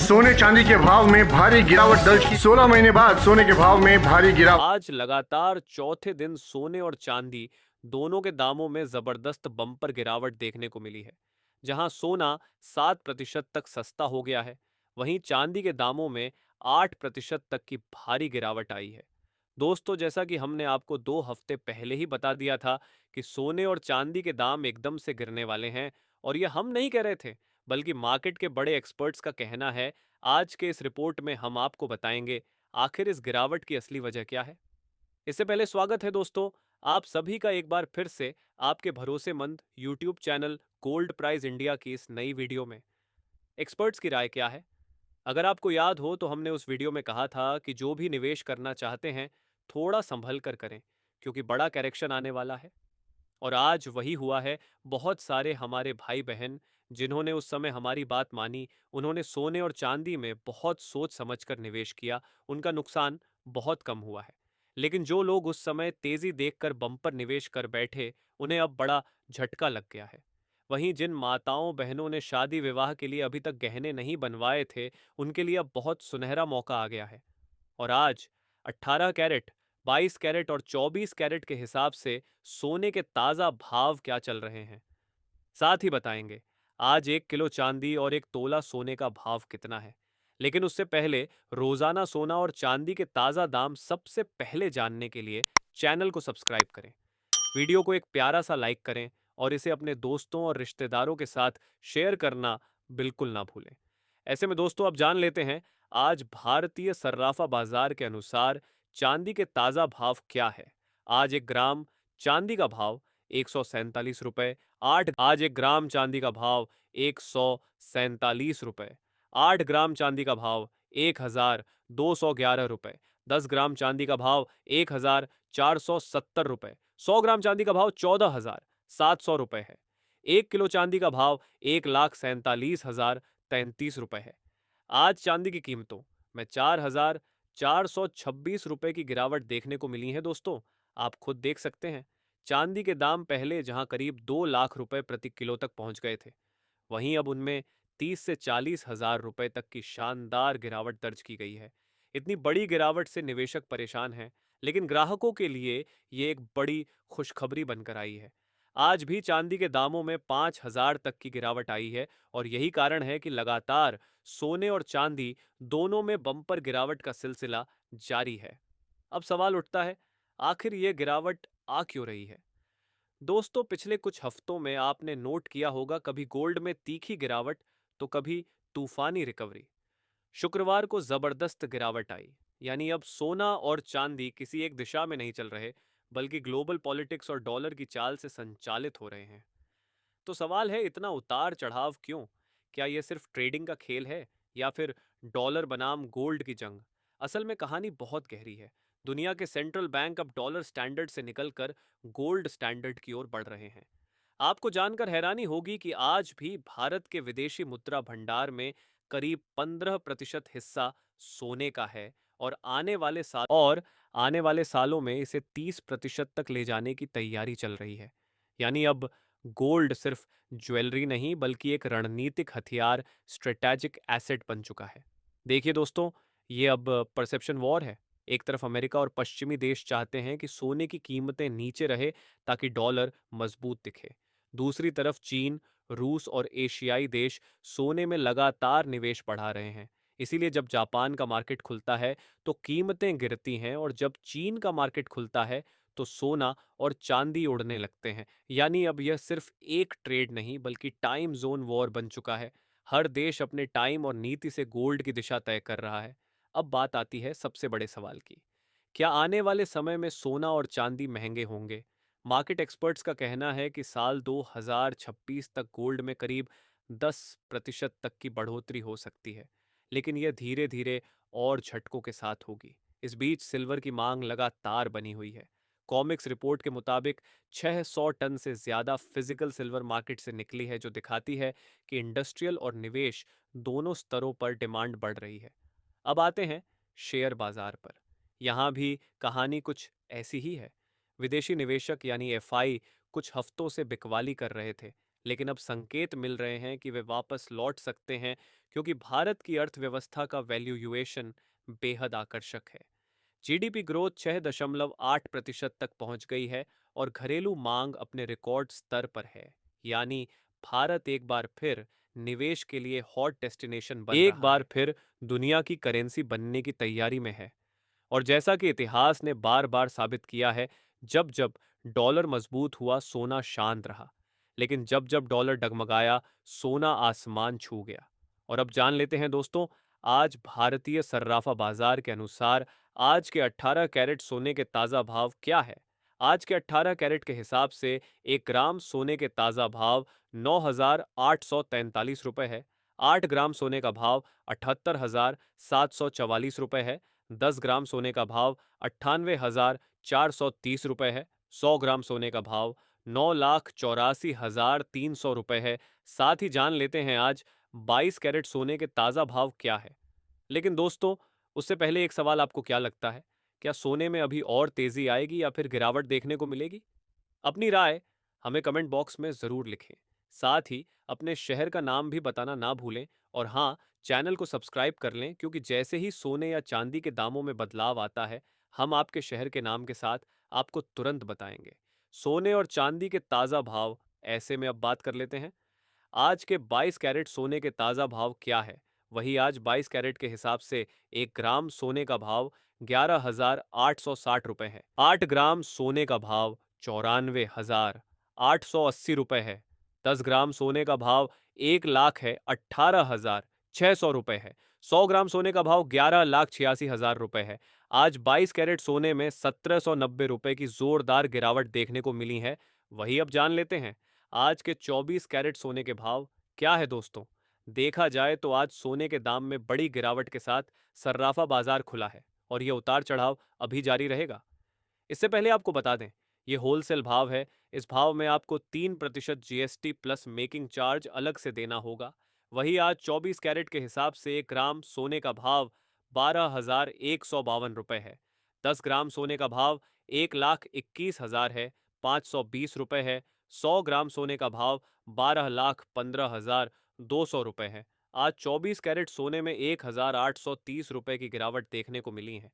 सोने चांदी के भाव में भारी गिरावट दर्ज की। 16 महीने बाद सोने के भाव में भारी गिरावट। आज लगातार चौथे दिन सोने और चांदी दोनों के दामों में जबरदस्त बम्पर गिरावट देखने को मिली है। जहां सोना 7% तक सस्ता हो गया है, वहीं चांदी के दामों में 8% तक की भारी गिरावट आई है। दोस्तों, जैसा कि हमने आपको 2 हफ्ते पहले ही बता दिया था कि सोने और चांदी के दाम एकदम से गिरने वाले हैं, और ये हम नहीं कह रहे थे, बल्कि मार्केट के बड़े एक्सपर्ट्स का कहना है। आज के इस रिपोर्ट में हम आपको बताएंगे आखिर इस गिरावट की असली वजह क्या है। इससे पहले स्वागत है दोस्तों, आप सभी का एक बार फिर से आपके भरोसेमंद YouTube channel Gold Prize India की इस नई वीडियो में। एक्सपर्ट्स की राय क्या है? अगर आपको याद हो तो हमने उस वीडियो में कहा था कि जो भी निवेश करना चाहते हैं, थोड़ा संभल कर करें, क्योंकि बड़ा करेक्शन आने वाला है। और आज वही हुआ है। बहुत सारे हमारे भाई बहन जिन्होंने उस समय हमारी बात मानी, उन्होंने सोने और चांदी में बहुत सोच समझकर निवेश किया, उनका नुकसान बहुत कम हुआ है। लेकिन जो लोग उस समय तेजी देखकर बम्पर निवेश कर बैठे, उन्हें अब बड़ा झटका लग गया है। वहीं जिन माताओं बहनों ने शादी विवाह के लिए अभी तक गहने नहीं बनवाए थे, उनके लिए अब बहुत सुनहरा मौका आ गया है। और आज 18 कैरेट, 22 कैरेट और 24 कैरेट के हिसाब से सोने के ताजा भाव क्या चल रहे हैं, साथ ही बताएंगे आज 1 किलो चांदी और 1 तोला सोने का भाव कितना है। लेकिन उससे पहले रोजाना सोना और चांदी के ताजा दाम सबसे पहले जानने के लिए चैनल को सब्सक्राइब करें, वीडियो को एक प्यारा सा लाइक करें और इसे अपने दोस्तों और रिश्तेदारों के साथ शेयर करना बिल्कुल ना भूलें। ऐसे में दोस्तों, अब जान लेते हैं आज भारतीय सर्राफा बाजार के अनुसार चांदी के ताजा भाव क्या है। आज 1 ग्राम चांदी का भाव 147 रुपए। आज 1 ग्राम चांदी का भाव 147 रुपए। 8 ग्राम चांदी का भाव 1,211 रुपए। 10 ग्राम चांदी का भाव 1,470 रुपए। 100 ग्राम चांदी का भाव 14,700 रुपए है। 1 किलो चांदी का भाव 1,47,033 रुपए है। आज चांदी की कीमतों में 4,426 रुपए की गिरावट देखने को मिली है दोस्तों। आप खुद देख सकते हैं। चांदी के दाम पहले जहां करीब 2 लाख रुपए प्रति किलो तक पहुंच गए थे, वहीं अब उनमें 30 से 40 हजार रुपए तक की शानदार गिरावट दर्ज की गई है। इतनी बड़ी गिरावट से निवेशक परेशान हैं, लेकिन ग्राहकों के लिए ये एक बड़ी खुशखबरी बनकर आई है। आज भी चांदी के दामों में 5,000 तक की गिरावट आई है, और यही कारण है कि लगातार सोने और चांदी दोनों में बम्पर गिरावट का सिलसिला जारी है। अब सवाल उठता है, आखिर ये गिरावट आ क्यों रही है? दोस्तों, पिछले कुछ हफ्तों में आपने नोट किया होगा, कभी गोल्ड में तीखी गिरावट तो कभी तूफानी रिकवरी। शुक्रवार को जबरदस्त गिरावट आई, यानी अब सोना और चांदी किसी एक दिशा में नहीं चल रहे, बल्कि ग्लोबल पॉलिटिक्स और डॉलर की चाल से संचालित हो रहे हैं। तो सवाल है, इतना उतार चढ़ाव क्यों? क्या यह सिर्फ ट्रेडिंग का खेल है, या फिर डॉलर बनाम गोल्ड की जंग? असल में कहानी बहुत गहरी है। दुनिया के सेंट्रल बैंक अब डॉलर स्टैंडर्ड से निकलकर गोल्ड स्टैंडर्ड की ओर बढ़ रहे हैं। आपको जानकर हैरानी होगी कि आज भी भारत के विदेशी मुद्रा भंडार में करीब 15% हिस्सा सोने का है, और आने वाले सालों में इसे 30% तक ले जाने की तैयारी चल रही है। यानी अब गोल्ड सिर्फ ज्वेलरी नहीं, बल्कि एक रणनीतिक हथियार, स्ट्रेटेजिक एसेट बन चुका है। देखिए दोस्तों, ये अब परसेप्शन वॉर है। एक तरफ अमेरिका और पश्चिमी देश चाहते हैं कि सोने की कीमतें नीचे रहे ताकि डॉलर मजबूत दिखे। दूसरी तरफ चीन, रूस और एशियाई देश सोने में लगातार निवेश बढ़ा रहे हैं। इसीलिए जब जापान का मार्केट खुलता है तो कीमतें गिरती हैं, और जब चीन का मार्केट खुलता है तो सोना और चांदी उड़ने लगते हैं। यानी अब यह सिर्फ एक ट्रेड नहीं, बल्कि टाइम जोन वॉर बन चुका है। हर देश अपने टाइम और नीति से गोल्ड की दिशा तय कर रहा है। अब बात आती है सबसे बड़े सवाल की, क्या आने वाले समय में सोना और चांदी महंगे होंगे? मार्केट एक्सपर्ट्स का कहना है कि साल 2026 तक गोल्ड में करीब 10% तक की बढ़ोतरी हो सकती है, लेकिन यह धीरे धीरे और झटकों के साथ होगी। इस बीच सिल्वर की मांग लगातार बनी हुई है। कॉमिक्स रिपोर्ट के मुताबिक 600 टन से ज्यादा फिजिकल सिल्वर मार्केट से निकली है, जो दिखाती है कि इंडस्ट्रियल और निवेश दोनों स्तरों पर डिमांड बढ़ रही है। अब आते हैं शेयर बाजार पर। यहाँ भी कहानी कुछ ऐसी ही है। विदेशी निवेशक यानी एफआई कुछ हफ्तों से बिकवाली कर रहे थे, लेकिन अब संकेत मिल रहे हैं कि वे वापस लौट सकते हैं, क्योंकि भारत की अर्थव्यवस्था का वैल्यूएशन बेहद आकर्षक है। जीडीपी ग्रोथ 6.8% तक पहुंच गई है और घरेलू मांग अपने रिकॉर्ड स्तर पर है। यानी भारत एक बार फिर निवेश के लिए हॉट डेस्टिनेशन बन एक रहा बार है। फिर दुनिया की करेंसी बनने की तैयारी में है। और जैसा कि इतिहास ने बार बार साबित किया है, जब जब डॉलर मजबूत हुआ सोना शांत रहा, लेकिन जब जब डॉलर डगमगाया सोना आसमान छू गया। और अब जान लेते हैं दोस्तों, आज भारतीय सर्राफा बाजार के अनुसार आज के 18 कैरेट सोने के ताज़ा भाव क्या है। आज के 18 कैरेट के हिसाब से 1 ग्राम सोने के ताज़ा भाव 9,843 रुपये है। 8 ग्राम सोने का भाव 78,744 रुपये है। 10 ग्राम सोने का भाव 98,430 रुपये है। 100 ग्राम सोने का भाव 9,84,300 रुपये है। साथ ही जान लेते हैं आज 22 कैरेट सोने के ताज़ा भाव क्या है। लेकिन दोस्तों, उससे पहले एक सवाल, आपको क्या लगता है, क्या सोने में अभी और तेजी आएगी या फिर गिरावट देखने को मिलेगी? अपनी राय हमें कमेंट बॉक्स में ज़रूर लिखें। साथ ही अपने शहर का नाम भी बताना ना भूलें। और हाँ, चैनल को सब्सक्राइब कर लें, क्योंकि जैसे ही सोने या चांदी के दामों में बदलाव आता है, हम आपके शहर के नाम के साथ आपको तुरंत बताएंगे। सोने और चांदी के ताज़ा भाव, ऐसे में अब बात कर लेते हैं आज के 22 कैरेट सोने के ताज़ा भाव क्या है। वही आज 22 कैरेट के हिसाब से 1 ग्राम सोने का भाव 11,860 रुपये है। 8 ग्राम सोने का भाव 94,880 रुपये है। 10 ग्राम सोने का भाव 1 लाख है 18,600 रुपये है। 100 ग्राम सोने का भाव 11,86,000 रुपये है। आज 22 कैरेट सोने में 1,790 रुपये की जोरदार गिरावट देखने को मिली है। वही अब जान लेते हैं आज के 24 कैरेट सोने के भाव क्या है दोस्तों। देखा जाए तो आज सोने के दाम में बड़ी गिरावट के साथ सर्राफा बाजार खुला है और यह उतार चढ़ाव अभी जारी रहेगा। इससे पहले आपको बता दें, ये होलसेल भाव है। इस भाव में आपको 3% जीएसटी प्लस मेकिंग चार्ज अलग से देना होगा। वही आज 24 कैरेट के हिसाब से 1 ग्राम सोने का भाव 12,152 रुपये है। 10 ग्राम सोने का भाव 1,21,000 है, 520 रुपये है। 100 ग्राम सोने का भाव 12,15,200 रुपये है। आज 24 कैरेट सोने में 1,830 रुपये की गिरावट देखने को मिली है।